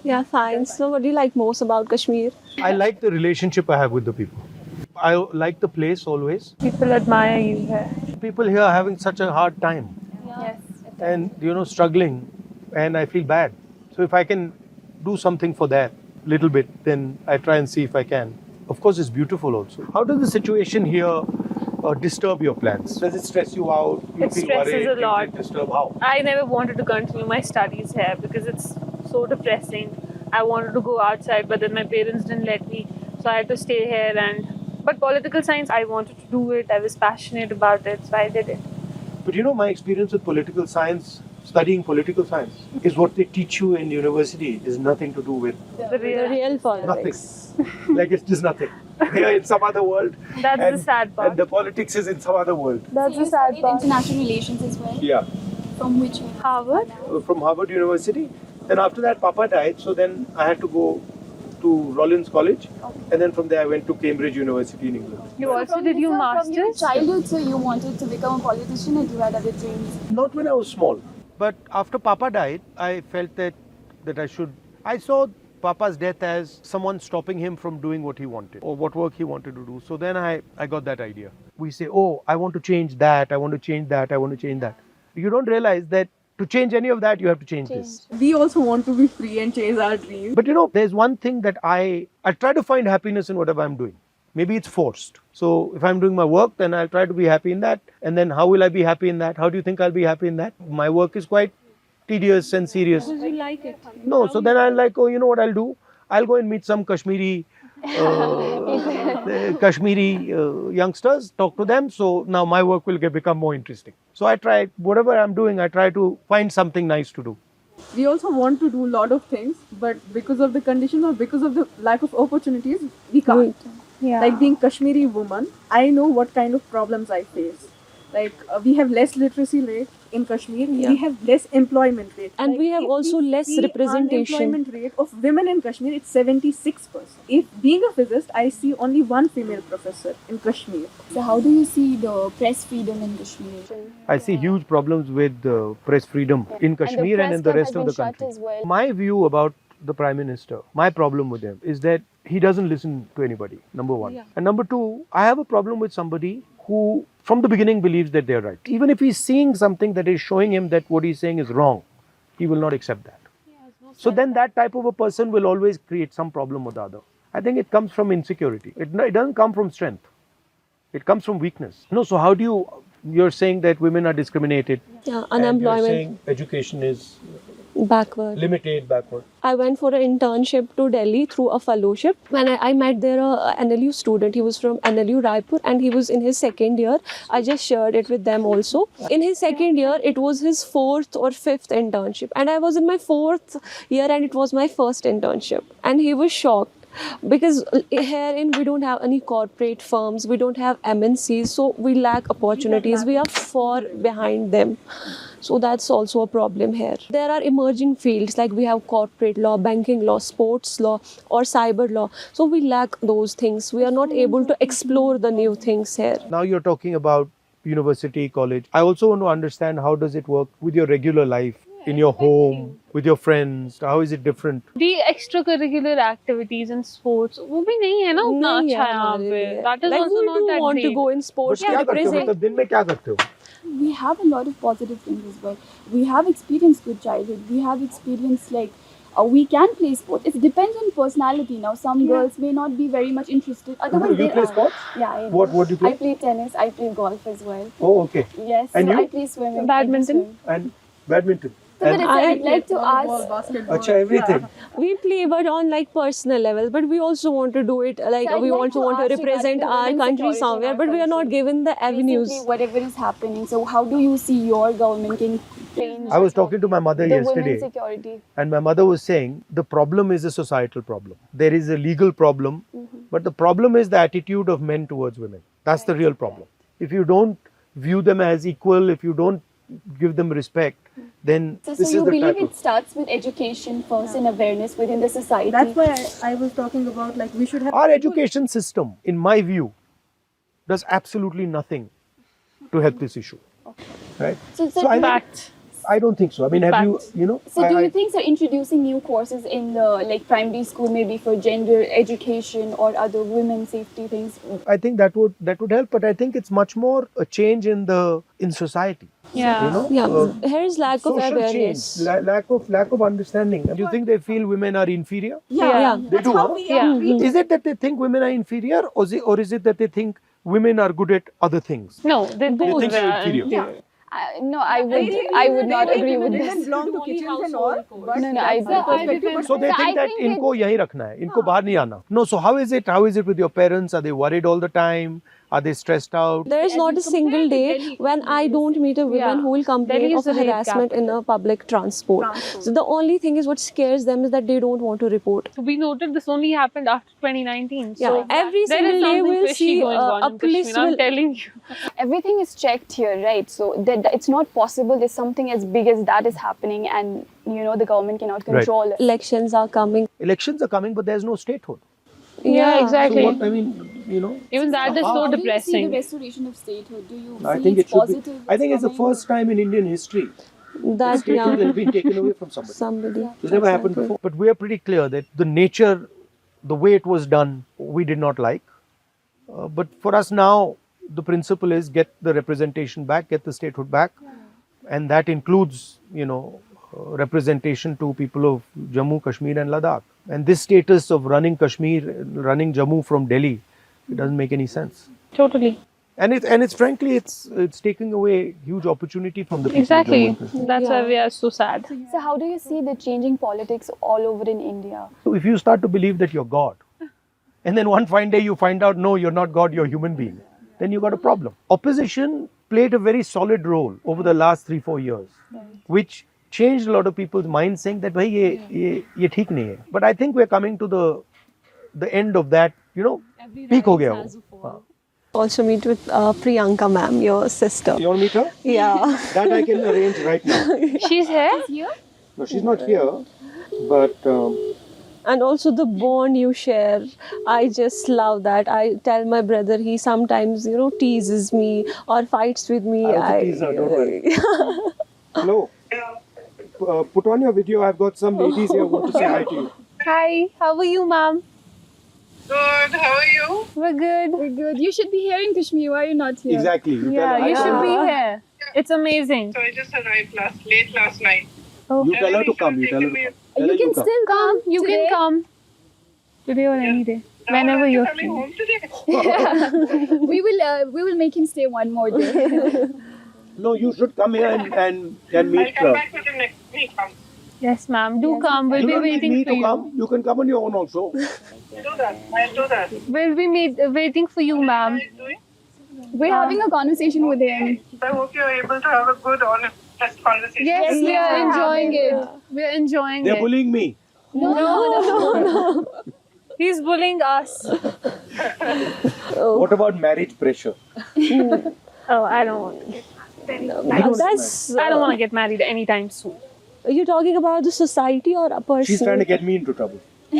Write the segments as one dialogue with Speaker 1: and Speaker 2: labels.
Speaker 1: Yeah, fine. So what do you like most about Kashmir?
Speaker 2: I like the relationship I have with the people. I like the place always.
Speaker 3: People admire you here.
Speaker 2: People here are having such a hard time
Speaker 3: Yes.
Speaker 2: and struggling, and I feel bad. So if I can do something for that little bit, then I try and see if I can. Of course, it's beautiful also. How does the situation here disturb your plans? Does it stress you out? You
Speaker 3: It
Speaker 2: feel
Speaker 3: stresses
Speaker 2: worried?
Speaker 3: a lot.
Speaker 2: You feel disturbed? How?
Speaker 3: I never wanted to continue my studies here because it's so depressing. I wanted to go outside, but then my parents didn't let me, so I had to stay here. But political science, I wanted to do it. I was passionate about it, so I did it.
Speaker 2: But my experience with political science, studying political science, is what they teach you in university is nothing to do with
Speaker 3: The
Speaker 1: The real politics.
Speaker 2: nothing. Like it's just nothing. They are in some other world.
Speaker 3: That's
Speaker 2: and,
Speaker 3: the sad part.
Speaker 2: And the politics is in some other world.
Speaker 3: That's
Speaker 4: So
Speaker 3: the
Speaker 4: you
Speaker 3: sad
Speaker 4: studied
Speaker 3: part.
Speaker 4: international relations as well?
Speaker 2: Yeah.
Speaker 4: From which one?
Speaker 3: Harvard?
Speaker 2: From Harvard University. Then after that, Papa died. So then I had to go to Rollins College. And then from there, I went to Cambridge University in England.
Speaker 3: You also did your
Speaker 4: From your
Speaker 3: masters?
Speaker 4: childhood, so you wanted to become a politician, and you had other dreams?
Speaker 2: Not when I was small. But after Papa died, I felt that I should. I saw Papa's death as someone stopping him from doing what he wanted or what work he wanted to do. So then I got that idea. We say, oh, I want to change that, I want to change that, I want to change that. You don't realize that to change any of that, you have to change this.
Speaker 5: We also want to be free and chase our dreams.
Speaker 2: But there's one thing that I try to find happiness in whatever I'm doing. Maybe it's forced. So if I'm doing my work, then I'll try to be happy in that. And then how will I be happy in that? How do you think I'll be happy in that? My work is quite tedious and serious.
Speaker 1: Because you like it.
Speaker 2: No, so then I'll like, oh, you know what I'll do? I'll go and meet some Kashmiri youngsters, talk to them. So now my work will become more interesting. So I try, whatever I'm doing, I try to find something nice to do.
Speaker 5: We also want to do a lot of things, but because of the conditions or because of the lack of opportunities, we can't.
Speaker 3: Yeah.
Speaker 5: Like being Kashmiri woman, I know what kind of problems I face. Like we have less literacy rate in Kashmir.
Speaker 1: Yeah.
Speaker 5: We have less employment rate,
Speaker 1: And
Speaker 5: like
Speaker 1: we have
Speaker 5: if
Speaker 1: also less
Speaker 5: see
Speaker 1: representation.
Speaker 5: Unemployment rate of women in Kashmir, it's 76%. If being a physicist, I see only one female professor in Kashmir.
Speaker 4: So how do you see the press freedom in Kashmir?
Speaker 2: I see huge problems with press freedom in Kashmir and in the rest of the country. My view about the Prime Minister, my problem with him is that he doesn't listen to anybody, number one.
Speaker 1: Yeah.
Speaker 2: And number two, I have a problem with somebody who from the beginning believes that they're right. Even if he's seeing something that is showing him that what he's saying is wrong, he will not accept that. So then that type of a person will always create some problem or the other. I think it comes from insecurity. It doesn't come from strength. It comes from weakness. No, so how do you're saying that women are discriminated.
Speaker 1: Yeah,
Speaker 2: and
Speaker 1: unemployment.
Speaker 2: you're saying education is
Speaker 1: Backward.
Speaker 2: limited, backward.
Speaker 1: I went for an internship to Delhi through a fellowship. When I met there a NLU student, he was from NLU Raipur and he was in his second year. I just shared it with them also. In his second year, it was his fourth or fifth internship. And I was in my fourth year and it was my first internship. And he was shocked. Because herein we don't have any corporate firms, we don't have MNCs, so we lack opportunities. We are far behind them. So that's also a problem here. There are emerging fields like we have corporate law, banking law, sports law or cyber law. So we lack those things. We are not able to explore the new things here.
Speaker 2: Now you're talking about university, college. I also want to understand how does it work with your regular life, in your home, with your friends. How is it different?
Speaker 3: The extracurricular activities and sports, वो भी नहीं है ना उतना
Speaker 1: नहीं
Speaker 3: अच्छा
Speaker 1: है
Speaker 3: यहाँ
Speaker 1: हमारे
Speaker 3: पे.
Speaker 1: लिए.
Speaker 3: That is
Speaker 1: Like
Speaker 3: also
Speaker 1: we
Speaker 3: not
Speaker 1: do
Speaker 3: that
Speaker 1: want to
Speaker 3: great.
Speaker 1: go in sports
Speaker 2: क्या
Speaker 1: to
Speaker 2: करते हो?
Speaker 1: represent.
Speaker 2: मतलब दिन में क्या करते हो?
Speaker 4: We have a lot of positive things as well. We have experienced good childhood. We have experienced we can play sports. It depends on personality. Now, some girls may not be very much interested. Otherwise,
Speaker 2: You
Speaker 4: they
Speaker 2: play
Speaker 4: are.
Speaker 2: sports?
Speaker 4: Yeah, I do.
Speaker 2: What do you play?
Speaker 4: I play tennis. I play golf as well.
Speaker 2: Oh, okay.
Speaker 4: Yes.
Speaker 2: And
Speaker 4: so
Speaker 2: you?
Speaker 4: I play swimming.
Speaker 3: Badminton?
Speaker 4: I do swim.
Speaker 2: And badminton.
Speaker 4: So, but
Speaker 2: And
Speaker 4: I'd like to
Speaker 5: Volleyball,
Speaker 4: ask.
Speaker 5: basketball.
Speaker 2: Acha, everything.
Speaker 1: We play but on like personal level, but we also want to do it like
Speaker 4: So I'd
Speaker 1: we
Speaker 4: like
Speaker 1: also
Speaker 4: to
Speaker 1: want to
Speaker 4: ask
Speaker 1: represent
Speaker 4: regarding
Speaker 1: our
Speaker 4: women's
Speaker 1: country
Speaker 4: security in
Speaker 1: somewhere,
Speaker 4: our
Speaker 1: but we are not
Speaker 4: country.
Speaker 1: given the avenues.
Speaker 4: Basically, whatever is happening. So, how do you see your government can change?
Speaker 2: I was talking to my mother
Speaker 4: the
Speaker 2: yesterday,
Speaker 4: women's security.
Speaker 2: and my mother was saying the problem is a societal problem. There is a legal problem, but the problem is the attitude of men towards women. That's the real problem. If you don't view them as equal, if you don't give them respect, then
Speaker 4: So
Speaker 2: this
Speaker 4: you
Speaker 2: is the
Speaker 4: believe
Speaker 2: type
Speaker 4: it starts with education first and awareness within the society.
Speaker 5: That's why I was talking about like we should have.
Speaker 2: Our education system, in my view, does absolutely nothing to help this issue. Right?
Speaker 4: So
Speaker 2: I think-
Speaker 3: Fact.
Speaker 2: I don't think so. I mean, have you know?
Speaker 4: So do you think so introducing new courses in the like primary school maybe for gender education or other women safety things?
Speaker 2: I think that would help, but I think it's much more a change in society.
Speaker 3: Yeah.
Speaker 2: You know,
Speaker 1: Yeah, here is lack of
Speaker 2: social
Speaker 1: awareness.
Speaker 2: change, lack of understanding. Do you think they feel women are inferior?
Speaker 1: Yeah.
Speaker 2: They do. Huh?
Speaker 3: Yeah.
Speaker 2: Is it that they think women are inferior, or is it that they think women are good at other things?
Speaker 3: No, they both
Speaker 2: think they're
Speaker 3: are
Speaker 2: inferior.
Speaker 4: No, I would not agree with
Speaker 5: Women
Speaker 4: this.
Speaker 5: belong to kitchens and all. But
Speaker 4: No, I
Speaker 5: that's the
Speaker 4: don't.
Speaker 5: perspective, but
Speaker 2: So they
Speaker 4: So I
Speaker 2: think that
Speaker 4: think
Speaker 2: इनको यहीं रखना है, इनको बाहर नहीं आना. No, so how is it? How is it with your parents? Are they worried all the time? Are they stressed out?
Speaker 1: There is not a single day when I don't meet a woman
Speaker 3: Yeah.
Speaker 1: who will complain
Speaker 3: Delhi
Speaker 1: of
Speaker 3: is the hate
Speaker 1: harassment in a public transport. So the only thing is what scares them is that they don't want to report.
Speaker 3: We noted this only happened after 2019.
Speaker 1: Yeah,
Speaker 3: So
Speaker 1: every
Speaker 3: there is
Speaker 1: single day
Speaker 3: something
Speaker 1: we'll
Speaker 3: fishy
Speaker 1: see
Speaker 3: going on
Speaker 1: a
Speaker 3: in
Speaker 1: police
Speaker 3: Kashmir. I'm
Speaker 1: will.
Speaker 3: telling you.
Speaker 4: everything is checked here, right? So that it's not possible there's something as big as that is happening and the government cannot control it.
Speaker 1: Elections are coming.
Speaker 2: Elections are coming, but there's no statehood.
Speaker 3: Yeah,
Speaker 2: So
Speaker 3: exactly.
Speaker 2: what I mean,
Speaker 3: Even that is
Speaker 2: how-
Speaker 3: so
Speaker 4: How do you see the
Speaker 3: depressing.
Speaker 4: restoration of statehood? Do you
Speaker 2: I
Speaker 4: see
Speaker 2: think
Speaker 4: it's
Speaker 2: it should
Speaker 4: positive?
Speaker 2: be. I think it's the
Speaker 4: coming?
Speaker 2: first time in Indian history
Speaker 1: That
Speaker 2: statehood
Speaker 1: yeah,
Speaker 2: has been taken away from somebody.
Speaker 1: somebody.
Speaker 2: It's never happened before. But we are pretty clear that the nature, the way it was done, we did not like. But for us now, the principle is get the representation back, get the statehood back, and that includes, representation to people of Jammu, Kashmir, and Ladakh. And this status of running Kashmir, running Jammu from Delhi, it doesn't make any sense.
Speaker 3: Totally.
Speaker 2: And it's frankly, it's taking away huge opportunity from the people. of Jammu
Speaker 3: Exactly.
Speaker 2: and Kashmir.
Speaker 3: That's why
Speaker 1: Yeah.
Speaker 3: we are so sad.
Speaker 4: So how do you see the changing politics all over in India?
Speaker 2: So if you start to believe that you're God, and then one fine day you find out, no, you're not God, you're a human being, then you got a problem. Opposition played a very solid role over the last 3-4 years, which changed a lot of people's minds, saying that, bhai, ye theek nahi hai. But I think we're coming to the end of that, peak ho gaya wo. हाँ.
Speaker 1: Also meet with Priyanka ma'am, your sister.
Speaker 2: You want to meet her?
Speaker 1: Yeah.
Speaker 2: That I can arrange right now.
Speaker 3: She's here?
Speaker 2: No, she's not here, but
Speaker 1: And also the bond you share. I just love that. I tell my brother, he sometimes, teases me or fights with me.
Speaker 2: I'll tease her, don't worry. Hello. Put on your video. I've got some ladies here who want to say hi to you.
Speaker 3: Hi. How are you, ma'am?
Speaker 6: Good, how are you?
Speaker 3: We're good.
Speaker 4: We're good. You should be here in Kashmir. Why are you not here?
Speaker 2: Exactly. You
Speaker 3: Yeah,
Speaker 2: tell her.
Speaker 3: you should be here. It's amazing.
Speaker 6: So I just arrived late last night.
Speaker 2: You tell her to come. You tell her to come. Tell her
Speaker 4: You can
Speaker 2: come.
Speaker 4: still come.
Speaker 3: You
Speaker 4: today.
Speaker 3: can come. Today or any day.
Speaker 6: Now
Speaker 3: Whenever
Speaker 6: are you
Speaker 3: you're
Speaker 6: coming
Speaker 3: free.
Speaker 6: home today?
Speaker 4: We will make him stay one more day.
Speaker 2: No, you should come here and
Speaker 6: I'll
Speaker 2: meet
Speaker 6: come
Speaker 2: her.
Speaker 6: back with him next week.
Speaker 3: Yes, ma'am. Do come. We'll
Speaker 2: You
Speaker 3: be
Speaker 2: don't need
Speaker 3: waiting
Speaker 2: me
Speaker 3: for
Speaker 2: to
Speaker 3: you.
Speaker 2: come. You can come on your own also.
Speaker 6: Do that. I'll do that.
Speaker 3: We'll be waiting for you, ma'am.
Speaker 6: What are you doing?
Speaker 4: We're having a conversation with him.
Speaker 6: I hope you're able to have a good, honest conversation.
Speaker 3: Yes, we are
Speaker 4: Yeah.
Speaker 3: enjoying it. We're enjoying
Speaker 2: They're
Speaker 3: it.
Speaker 2: bullying me.
Speaker 3: No. He's bullying us.
Speaker 2: What about marriage pressure?
Speaker 3: Oh, I don't want to get
Speaker 1: That's.
Speaker 3: I don't want to get married anytime soon.
Speaker 1: Are you talking about the society or a person?
Speaker 2: She's trying to get me into trouble.
Speaker 1: So,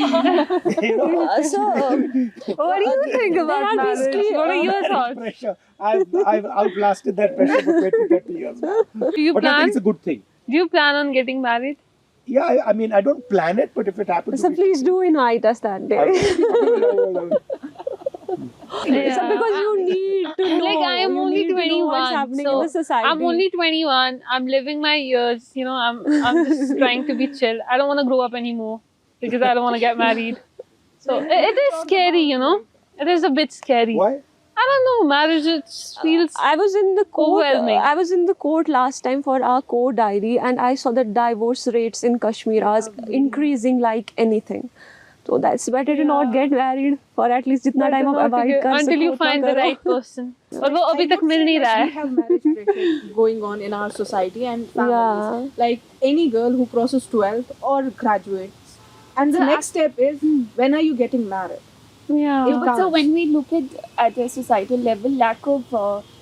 Speaker 3: What do you think about
Speaker 1: are
Speaker 3: marriage?
Speaker 1: basically,
Speaker 3: What are your thoughts?
Speaker 2: Pressure. I've outlasted that pressure for 20-30 years.
Speaker 3: Do you
Speaker 2: But I
Speaker 3: plan?
Speaker 2: think it's a good thing.
Speaker 3: Do you plan on getting married?
Speaker 2: Yeah, I mean, I don't plan it, but if it happens,
Speaker 1: so please do invite us that day.
Speaker 3: Yeah.
Speaker 1: So because you need to know.
Speaker 3: Like I am
Speaker 1: you
Speaker 3: only
Speaker 1: need to know what's
Speaker 3: 21,
Speaker 1: happening
Speaker 3: so
Speaker 1: in the society.
Speaker 3: I'm only 21. I'm living my years. I'm just trying to be chill. I don't want to grow up anymore because I don't want to get married. So it is scary, It is a bit scary.
Speaker 2: Why?
Speaker 3: I don't know. Marriage it feels.
Speaker 1: I was in the court.
Speaker 3: Overwhelming.
Speaker 1: I was in the court last time for our court diary, and I saw that divorce rates in Kashmir are increasing like anything. So that's better to not get married for at least जितना time आप avoid कर
Speaker 3: until you
Speaker 1: सको उतना
Speaker 3: find the
Speaker 1: करो.
Speaker 3: right person. और वो अभी तक मिल नहीं रहा
Speaker 5: We
Speaker 3: है.
Speaker 5: have marriage pressure going on in our society and families.
Speaker 1: Yeah.
Speaker 5: Like any girl who crosses 12th or graduates. And the next step is, when are you getting married?
Speaker 3: Yeah.
Speaker 5: If-
Speaker 4: But so when we look at a societal level, lack of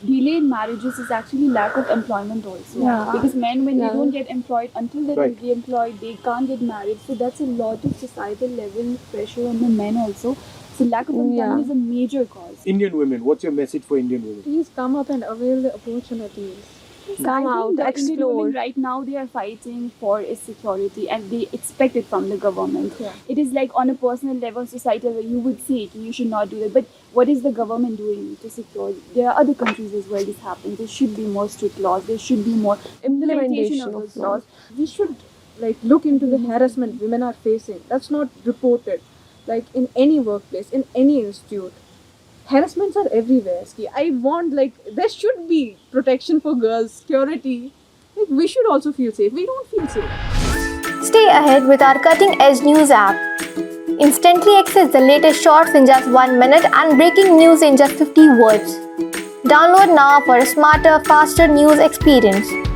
Speaker 4: delay in marriages is actually lack of employment also.
Speaker 3: Yeah.
Speaker 4: Because men, when
Speaker 1: Yeah.
Speaker 4: they don't get employed, until they're
Speaker 2: Right.
Speaker 4: duly employed, they can't get married. So that's a lot of societal level pressure on the men also. So lack of employment
Speaker 1: Yeah.
Speaker 4: is a major cause.
Speaker 2: Indian women, what's your message for Indian women?
Speaker 5: Please come up and avail the opportunities.
Speaker 1: Come out,
Speaker 4: the Indian
Speaker 1: explore.
Speaker 4: women right now, they are fighting for its security and they expect it from the government.
Speaker 5: Yeah.
Speaker 4: It is like on a personal level, societal, you would say it, you should not do that. But what is the government doing to secure it? There are other countries as well this happens. There should be more strict laws. There should be more implementation of those laws.
Speaker 5: We should like look into the harassment women are facing. That's not reported. Like in any workplace, in any institute, harassments are everywhere. Ski. I want like there should be protection for girls, security. Like we should also feel safe. We don't feel safe.
Speaker 7: Stay ahead with our cutting edge news app. Instantly access the latest shorts in just 1 minute and breaking news in just 50 words. Download now for a smarter, faster news experience.